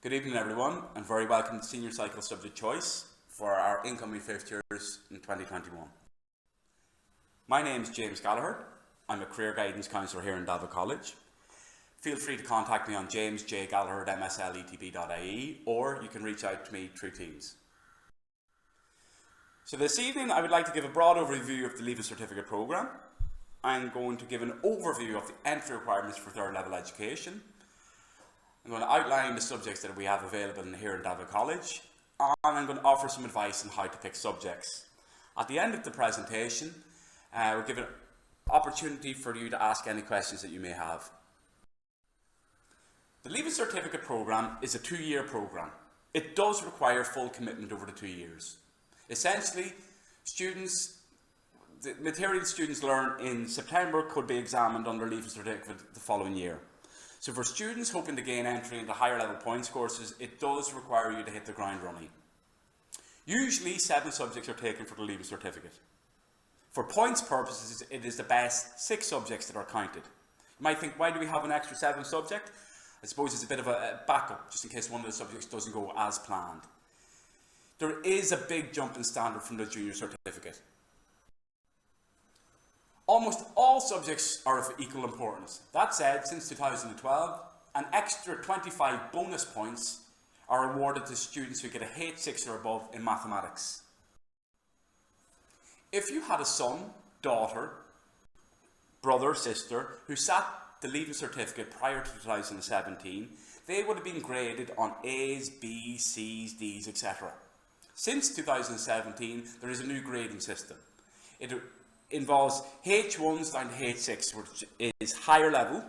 Good evening everyone and very welcome to Senior Cycle Subject Choice for our incoming 5th years in 2021. My name is James Gallagher. I'm a Career Guidance Counsellor here in Dalva College. Feel free to contact me on jamesjgallagher@msletb.ie or you can reach out to me through Teams. So this evening I would like to give a broad overview of the Leaving Certificate programme. I'm going to give an overview of the entry requirements for third level education. I'm going to outline the subjects that we have available here in Dalva College, and I'm going to offer some advice on how to pick subjects. At the end of the presentation, we'll give an opportunity for you to ask any questions that you may have. The Leaving Certificate programme is a 2-year programme. It does require full commitment over the 2 years. Essentially, the material students learn in September could be examined under Leaving Certificate the following year. So for students hoping to gain entry into higher level points courses, it does require you to hit the ground running. Usually 7 subjects are taken for the Leaving Certificate. For points purposes, it is the best 6 subjects that are counted. You might think, why do we have an extra 7 subject? I suppose it's a bit of a backup, just in case one of the subjects doesn't go as planned. There is a big jump in standard from the Junior Certificate. Almost all subjects are of equal importance. That said, since 2012, an extra 25 bonus points are awarded to students who get a H6 or above in mathematics. If you had a son, daughter, brother, sister who sat the Leaving Certificate prior to 2017, they would have been graded on A's, B's, C's, D's, etc. Since 2017, there is a new grading system. It involves H1s down to H6, which is higher level.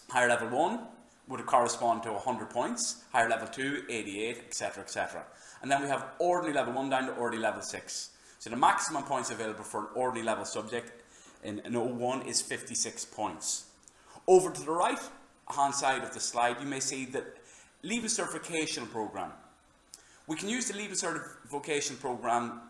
Higher level 1 would correspond to 100 points, higher level 2, 88, etc, etc. And then we have ordinary level 1 down to ordinary level 6. So the maximum points available for an ordinary level subject in an O1 is 56 points. Over to the right hand side of the slide, you may see the Leaving Certification programme. We can use the Leaving Certification programme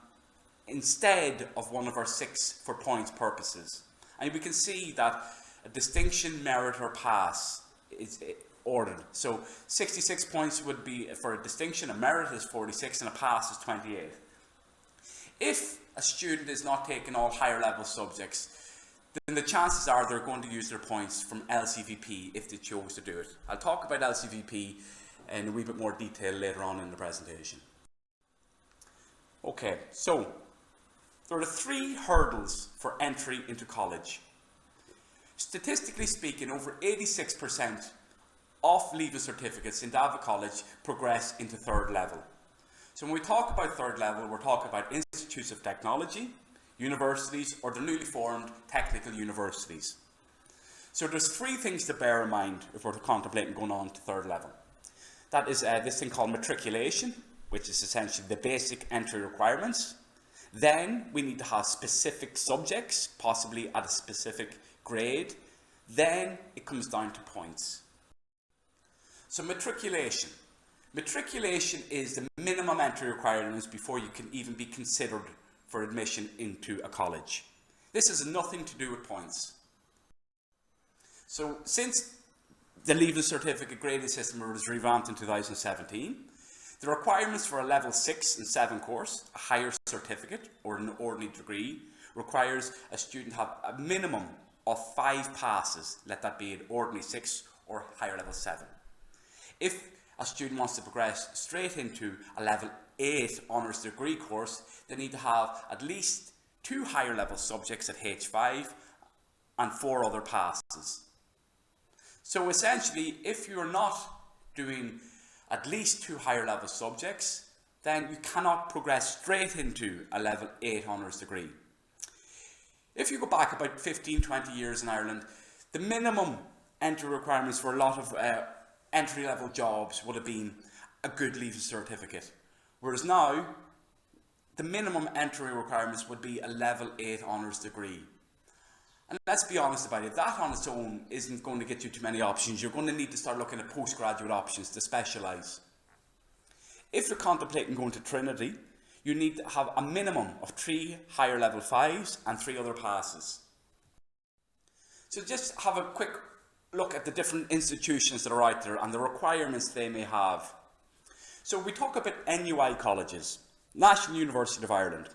instead of one of our 6 for points purposes. And we can see that a distinction, merit or pass is ordered. So 66 points would be for a distinction, a merit is 46 and a pass is 28. If a student is not taking all higher level subjects, then the chances are they're going to use their points from LCVP if they chose to do it. I'll talk about LCVP in a wee bit more detail later on in the presentation. Okay, so there are 3 hurdles for entry into college. Statistically speaking, over 86% of Leaving Certificates in Dalva College progress into 3rd level. So when we talk about 3rd level, we're talking about institutes of technology, universities, or the newly formed technical universities. So there's 3 things to bear in mind if we're contemplating going on to 3rd level. That is this thing called matriculation, which is essentially the basic entry requirements. Then we need to have specific subjects, possibly at a specific grade. Then it comes down to points. So matriculation. Matriculation is the minimum entry requirements before you can even be considered for admission into a college. This has nothing to do with points. So since the Leaving Certificate grading system was revamped in 2017, the requirements for a level 6 and 7 course, a higher certificate or an ordinary degree, requires a student to have a minimum of 5 passes, let that be an ordinary 6 or higher level 7. If a student wants to progress straight into a level 8 honours degree course, they need to have at least 2 higher level subjects at H5 and 4 other passes. So essentially, if you're not doing at least 2 higher level subjects, then you cannot progress straight into a level 8 honours degree. If you go back about 15-20 years in Ireland, the minimum entry requirements for a lot of entry level jobs would have been a good Leaving Certificate. Whereas now, the minimum entry requirements would be a level 8 honours degree. And let's be honest about it, that on its own isn't going to get you too many options. You're going to need to start looking at postgraduate options to specialise. If you're contemplating going to Trinity, you need to have a minimum of 3 higher level 5s and 3 other passes. So just have a quick look at the different institutions that are out there and the requirements they may have. So we talk about NUI colleges, National University of Ireland.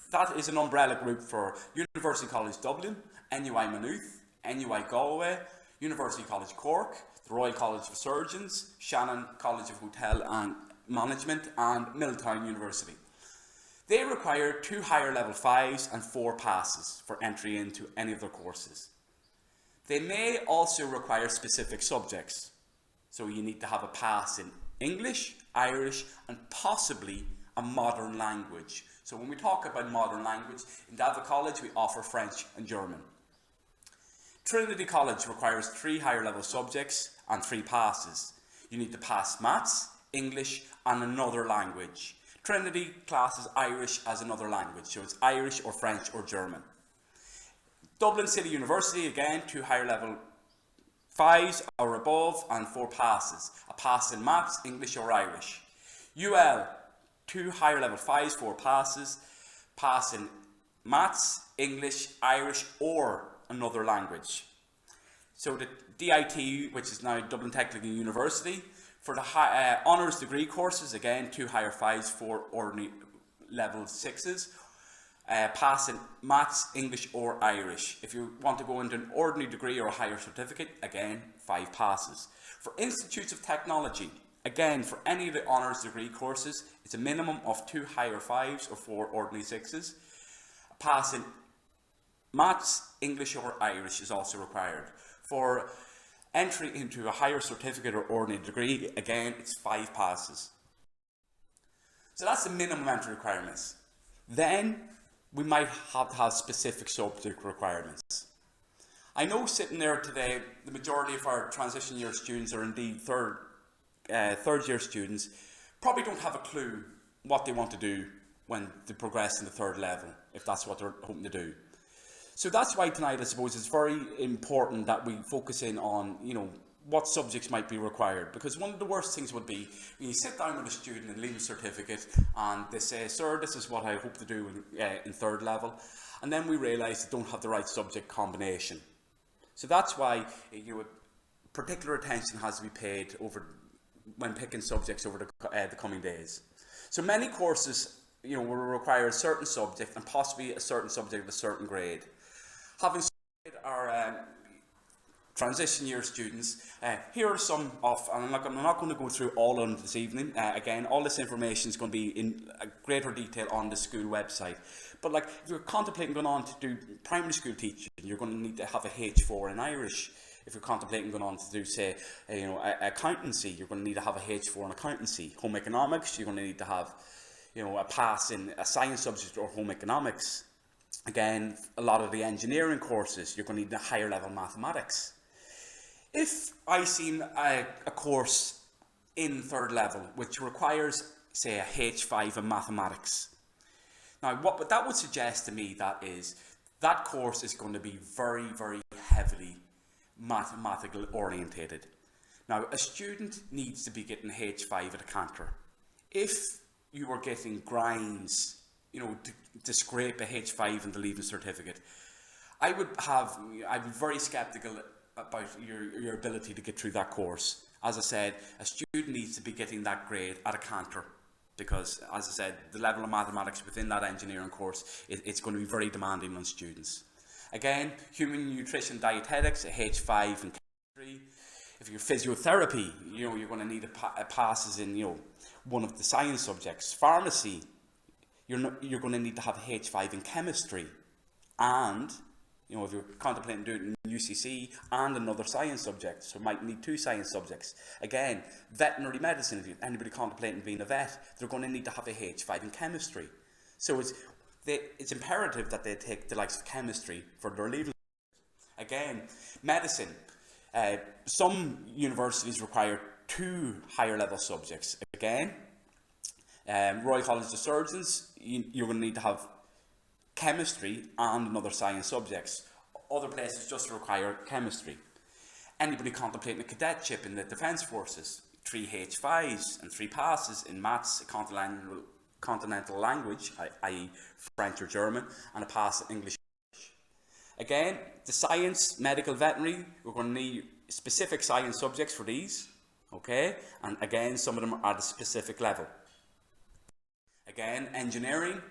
That is an umbrella group for University College Dublin, NUI Maynooth, NUI Galway, University College Cork, the Royal College of Surgeons, Shannon College of Hotel and Management, and Milltown University. They require 2 higher level 5s and 4 passes for entry into any of their courses. They may also require specific subjects. So you need to have a pass in English, Irish, and possibly a modern language. So when we talk about modern language, in Dava College we offer French and German. Trinity College requires 3 higher level subjects and 3 passes. You need to pass Maths, English, and another language. Trinity classes Irish as another language, so it's Irish or French or German. Dublin City University, again, 2 higher level 5s or above and 4 passes. A pass in Maths, English or Irish. UL, 2 higher level 5s, 4 passes. Pass in Maths, English, Irish or another language. So the DIT, which is now Dublin Technical University, for the honours degree courses, again, 2 higher 5s, 4 ordinary level 6s. Pass in Maths, English or Irish. If you want to go into an ordinary degree or a higher certificate, again, 5 passes. For Institutes of Technology, again, for any of the honours degree courses, it's a minimum of 2 higher 5s or 4 ordinary 6s. A pass in Maths, English or Irish is also required. For entry into a higher certificate or ordinary degree, again, it's 5 passes. So that's the minimum entry requirements. Then we might have to have specific subject requirements. I know sitting there today, the majority of our transition year students, or indeed third year students, probably don't have a clue what they want to do when they progress in the 3rd level, if that's what they're hoping to do. So that's why tonight, I suppose, it's very important that we focus in on, what subjects might be required. Because one of the worst things would be when you sit down with a student and leave a certificate and they say, "Sir, this is what I hope to do in 3rd level," and then we realise they don't have the right subject combination. So that's why particular attention has to be paid when picking subjects over the coming days. So many courses, will require a certain subject and possibly a certain subject of a certain grade. Having surveyed our transition year students, here are some of, and I'm not going to go through all of them this evening. Again, all this information is going to be in greater detail on the school website. But if you're contemplating going on to do primary school teaching, you're going to need to have a H4 in Irish. If you're contemplating going on to do, say, accountancy, you're going to need to have a H4 in accountancy. Home economics, you're going to need to have, a pass in a science subject or home economics. Again, a lot of the engineering courses, you're going to need a higher level mathematics. If I seen a course in 3rd level which requires, say, a H5 in mathematics, now what that would suggest to me that course is going to be very, very heavily mathematical orientated. Now, a student needs to be getting H5 at a canter. If you were getting grinds, to scrape a H5 in the Leaving Certificate, I'd be very sceptical about your ability to get through that course. As I said, a student needs to be getting that grade at a canter, because, as I said, the level of mathematics within that engineering course, it's going to be very demanding on students. Again, human nutrition dietetics, a H5 in chemistry. If you're physiotherapy, you're going to need a passes in, one of the science subjects. Pharmacy, you're going to need to have a H5 in chemistry. And, if you're contemplating doing it in UCC and another science subject, so you might need 2 science subjects. Again, veterinary medicine, if anybody contemplating being a vet, they're going to need to have a H5 in chemistry. So it's imperative that they take the likes of chemistry for their leaving. Again, medicine. Some universities require 2 higher level subjects. Again, Royal College of Surgeons, you're going to need to have chemistry and another science subjects. Other places just require chemistry. Anybody contemplating a cadetship in the Defence Forces, 3 H5s and 3 passes in Maths, continental language, i.e. French or German, and a pass in English. Again, the science, medical, veterinary, we're going to need specific science subjects for these. Okay, and again, some of them are at a specific level. Again, engineering,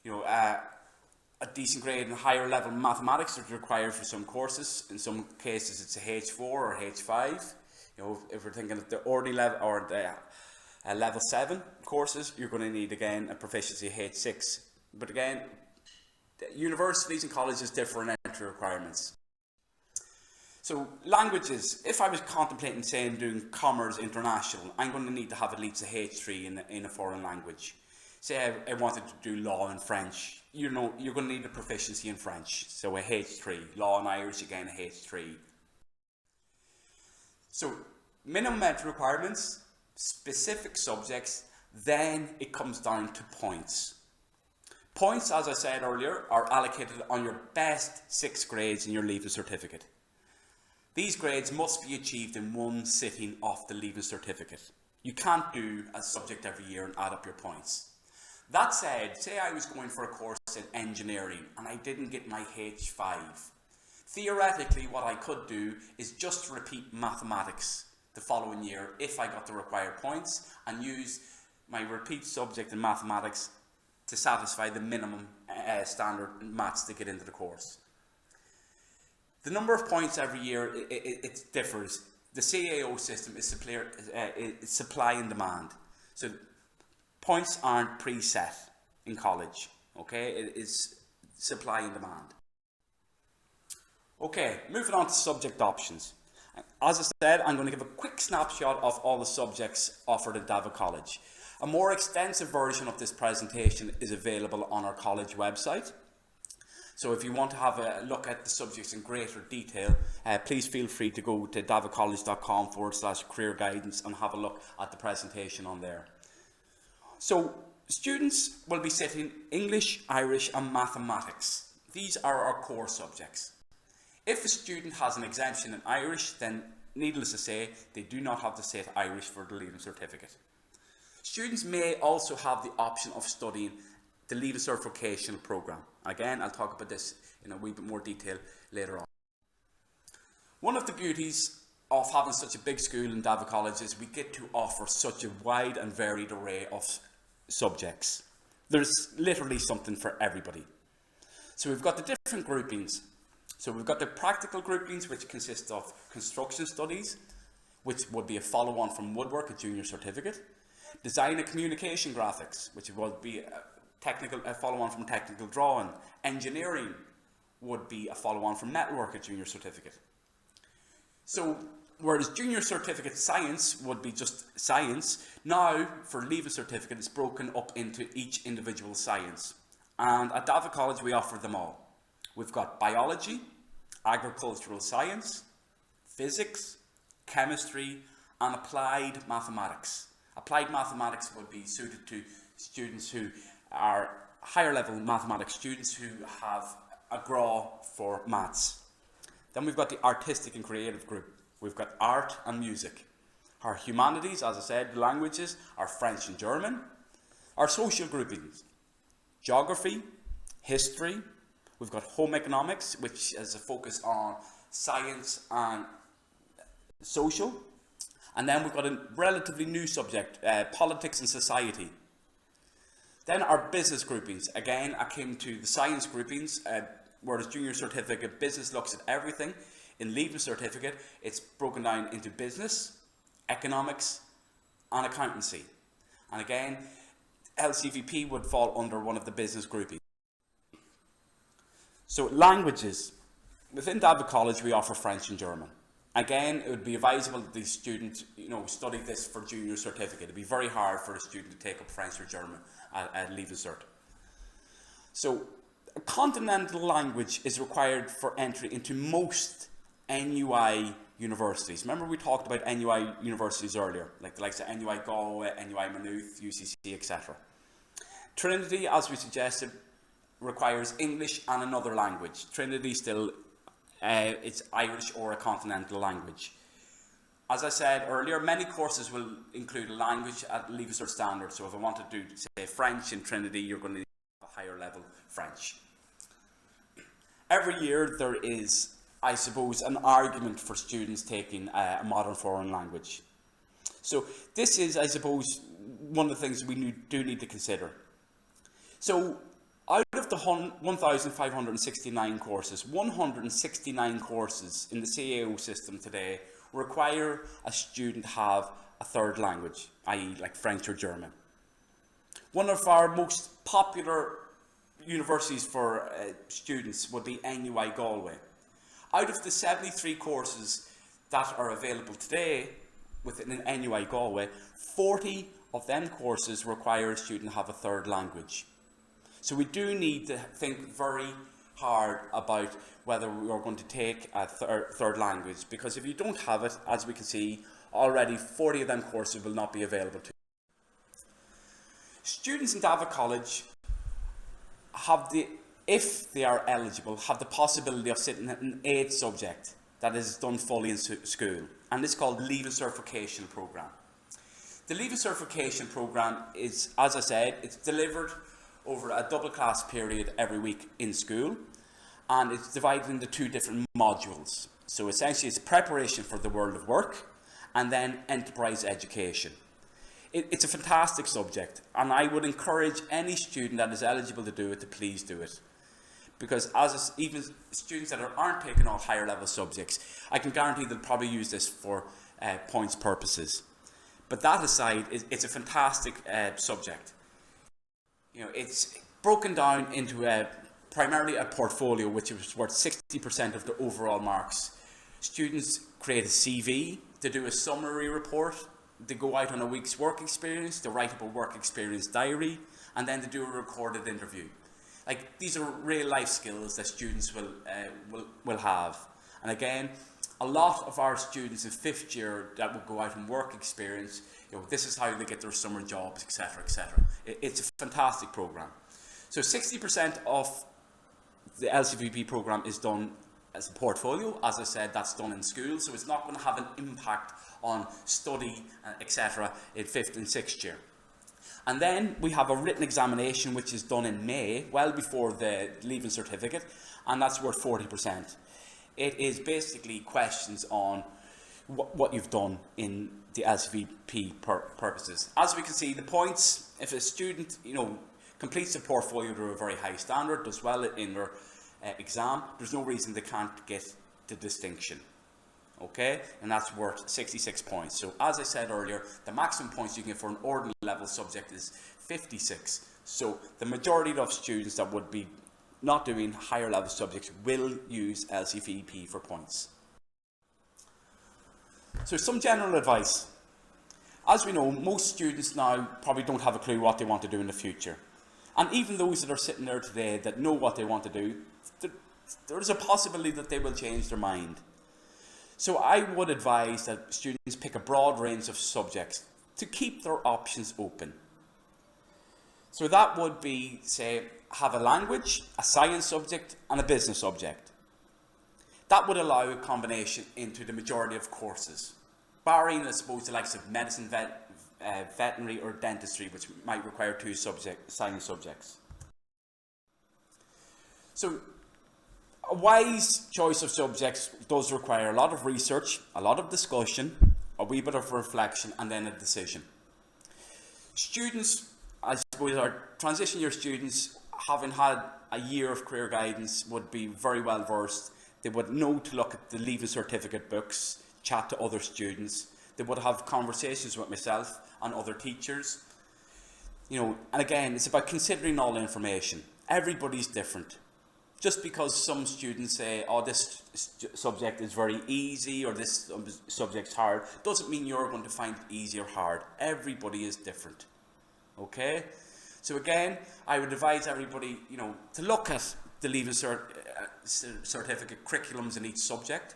a decent grade in higher level mathematics is required for some courses. In some cases, it's a H4 or H5. If we're thinking of the ordinary level or the level 7 courses, you're going to need again a proficiency H6. But again, universities and colleges differ in entry requirements. So languages, if I was contemplating saying doing Commerce International, I'm going to need to have at least a H3 in a foreign language. Say I wanted to do law in French, you're going to need a proficiency in French, so a H3. Law in Irish, again a H3. So minimum entry requirements, specific subjects, then it comes down to points. Points, as I said earlier, are allocated on your best 6 grades in your Leaving Certificate. These grades must be achieved in one sitting of the Leaving Certificate. You can't do a subject every year and add up your points. That said, say I was going for a course in engineering and I didn't get my H5. Theoretically, what I could do is just repeat mathematics the following year if I got the required points and use my repeat subject in mathematics to satisfy the minimum standard maths to get into the course. The number of points every year, it differs. The CAO system is supply and demand. So points aren't preset in college, okay? It is supply and demand. Okay, moving on to subject options. As I said, I'm going to give a quick snapshot of all the subjects offered at Davos College. A more extensive version of this presentation is available on our college website. So if you want to have a look at the subjects in greater detail, please feel free to go to davocollege.com/career guidance and have a look at the presentation on there. So students will be sitting English, Irish and mathematics. These are our core subjects. If a student has an exemption in Irish, then needless to say, they do not have to sit Irish for the Leaving Certificate. Students may also have the option of studying the Leaving Cert vocational programme. Again, I'll talk about this in a wee bit more detail later on. One of the beauties of having such a big school in Davos College is we get to offer such a wide and varied array of subjects. There's literally something for everybody. So we've got the different groupings. So we've got the practical groupings, which consist of construction studies, which would be a follow-on from woodwork, a junior certificate. Design and communication graphics, which would be a follow-on from technical drawing. Engineering would be a follow-on from metalwork, a junior certificate. So whereas junior certificate science would be just science, now for Leaving Certificate it's broken up into each individual science. And at Davos College we offer them all. We've got biology, agricultural science, physics, chemistry and applied mathematics. Applied mathematics would be suited to students who are higher level mathematics students who have a GRA for maths. Then we've got the artistic and creative group. We've got art and music. Our humanities, as I said, languages are French and German. Our social groupings, geography, history. We've got home economics, which has a focus on science and social. And then we've got a relatively new subject, politics and society. Then our business groupings. Again, akin to the science groupings, whereas junior certificate, business looks at everything. In Leaving Certificate, it's broken down into business, economics, and accountancy. And again, LCVP would fall under one of the business groupings. So languages. Within Davos College, we offer French and German. Again, it would be advisable that the student, study this for junior certificate. It'd be very hard for a student to take up French or German at Leaving Cert. So, a continental language is required for entry into most NUI universities. Remember we talked about NUI universities earlier, like the likes of NUI Galway, NUI Maynooth, UCC, etc. Trinity, as we suggested, requires English and another language. Trinity still it's Irish or a continental language. As I said earlier, many courses will include a language at Leaving Cert standard. So if I want to do, say, French in Trinity, you're going to need a higher level French. Every year there is, I suppose, an argument for students taking a modern foreign language. So this is, I suppose, one of the things we do need to consider. So out of the 1,569 courses, 169 courses in the CAO system today require a student to have a third language, i.e. like French or German. One of our most popular universities for students would be NUI Galway. Out of the 73 courses that are available today within NUI Galway, 40 of them courses require a student to have a third language. So we do need to think very hard about whether we are going to take a third language, because if you don't have it, as we can see, already 40 of them courses will not be available to you. Students in Davos College have if they are eligible, have the possibility of sitting in an 8th subject that is done fully in school, and it's called Leaving Certification Programme. The Leaving Certification Programme is, as I said, it's delivered over a double class period every week in school, and it's divided into 2 different modules. So essentially it's preparation for the world of work and then enterprise education. It's a fantastic subject, and I would encourage any student that is eligible to do it to please do it. Because even students that aren't taking on higher level subjects, I can guarantee they'll probably use this for points purposes. But that aside, it's a fantastic subject. You know, it's broken down into primarily a portfolio, which is worth 60% of the overall marks. Students create a CV, they do a summary report, they go out on a week's work experience, they write up a work experience diary, and then they do a recorded interview. Like, these are real life skills that students will have. And again, a lot of our students in 5th year that will go out and work experience, you know, this is how they get their summer jobs, etc., etc. It's a fantastic program. So 60% of the LCVP program is done as a portfolio. As I said, that's done in school, so it's not going to have an impact on study, etc. in 5th and 6th year. And then we have a written examination which is done in May, well before the Leaving Certificate, and that's worth 40%. It is basically questions on what you've done in the LCVP purposes. As we can see, the points, if a student, you know, completes the portfolio to a very high standard, does well in their exam, there's no reason they can't get the distinction. Okay, and that's worth 66 points. So as I said earlier, the maximum points you can get for an ordinary level subject is 56. So the majority of students that would be not doing higher level subjects will use LCVP for points. So some general advice. As we know, most students now probably don't have a clue what they want to do in the future. And even those that are sitting there today that know what they want to do, there is a possibility that they will change their mind. So I would advise that students pick a broad range of subjects to keep their options open. So that would be, say, have a language, a science subject, and a business subject. That would allow a combination into the majority of courses, barring, I suppose, the likes of medicine, veterinary, or dentistry, which might require 2 science subjects. So a wise choice of subjects does require a lot of research, a lot of discussion, a wee bit of reflection, and then a decision. Students, I suppose, our transition year students, having had a year of career guidance, would be very well versed. They would know to look at the Leaving Certificate books, chat to other students. They would have conversations with myself and other teachers. You know, and again, it's about considering all information. Everybody's different. Just because some students say, oh, this subject is very easy or this subject's hard, doesn't mean you're going to find it easy or hard. Everybody is different. Okay? So again, I would advise everybody, you know, to look at the Leaving Certificate curriculums in each subject.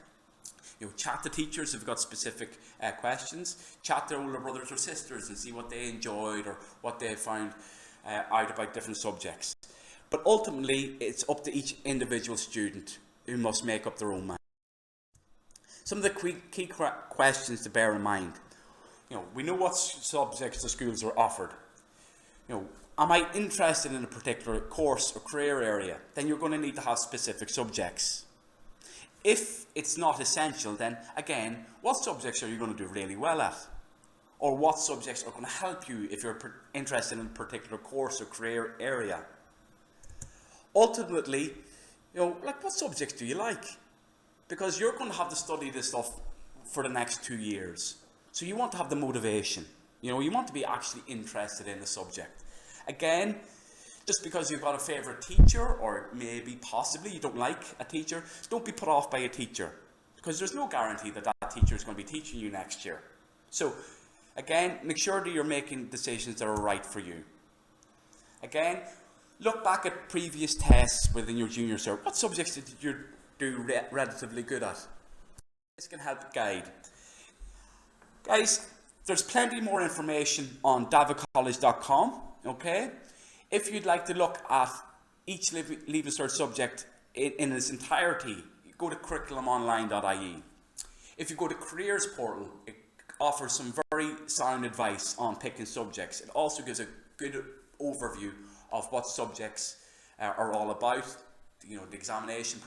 You know, chat to teachers if you've got specific questions. Chat to older brothers or sisters and see what they enjoyed or what they found out about different subjects. But ultimately, it's up to each individual student who must make up their own mind. Some of the key questions to bear in mind. You know, we know what subjects the schools are offered. You know, am I interested in a particular course or career area? Then you're going to need to have specific subjects. If it's not essential, then again, what subjects are you going to do really well at? or what subjects are going to help you if you're interested in a particular course or career area. Ultimately, like, what subjects do you like? Because you're going to have to study this stuff for the next 2 years. So you want to have the motivation. You want to be actually interested in the subject. Again, just because you've got a favourite teacher, or maybe possibly you don't like a teacher, don't be put off by a teacher, because there's no guarantee that that teacher is going to be teaching you next year. So again, make sure that you're making decisions that are right for you. Again, look back at previous tests within your junior cert. What subjects did you do relatively good at? This can help guide. Guys, there's plenty more information on davidcollege.com, okay? If you'd like to look at each Leaving Cert subject in its entirety, go to curriculumonline.ie. If you go to Careers Portal, it offers some very sound advice on picking subjects. It also gives a good overview of what subjects are all about, the examination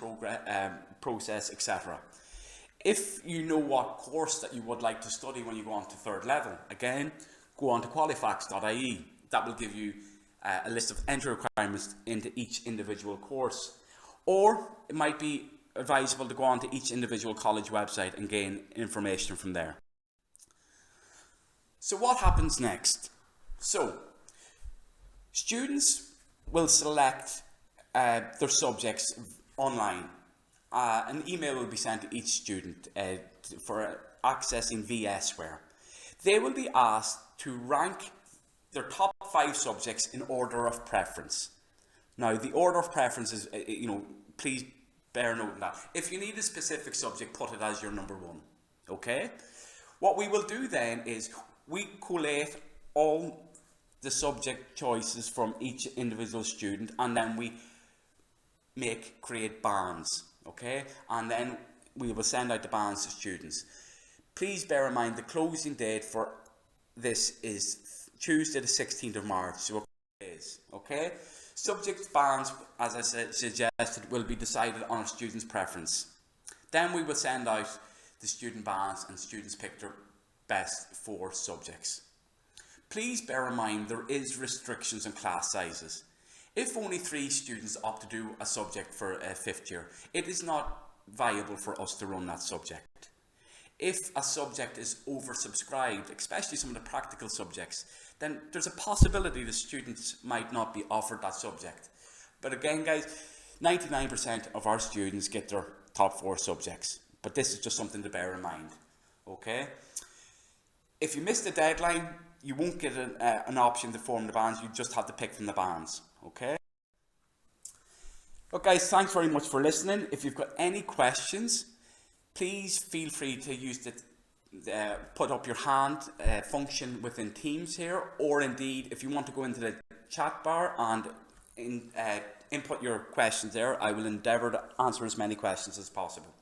process, etc. If you know what course that you would like to study when you go on to third level, again, go on to qualifax.ie. That will give you a list of entry requirements into each individual course. Or it might be advisable to go on to each individual college website and gain information from there. So what happens next? So, students will select their subjects online. An email will be sent to each student for accessing VSware. They will be asked to rank their top 5 subjects in order of preference. Now, the order of preference is, please bear note of that. If you need a specific subject, put it as your number 1. Okay? What we will do then is we collate all the subject choices from each individual student, and then we create bands. Okay? And then we will send out the bands to students. Please bear in mind the closing date for this is Tuesday the 16th of March, so it is, okay? Subject bands, as I suggested, will be decided on a student's preference. Then we will send out the student bands, and students pick their best 4 subjects. Please bear in mind there is restrictions on class sizes. If only 3 students opt to do a subject for a 5th year, it is not viable for us to run that subject. If a subject is oversubscribed, especially some of the practical subjects, then there's a possibility the students might not be offered that subject. But again, guys, 99% of our students get their top 4 subjects. But this is just something to bear in mind, okay? If you miss the deadline, you won't get an option to form the bands. You just have to pick from the bands, okay? Look, guys, thanks very much for listening. If you've got any questions, please feel free to use the put up your hand function within Teams here, or indeed, if you want to go into the chat bar and input your questions there, I will endeavour to answer as many questions as possible.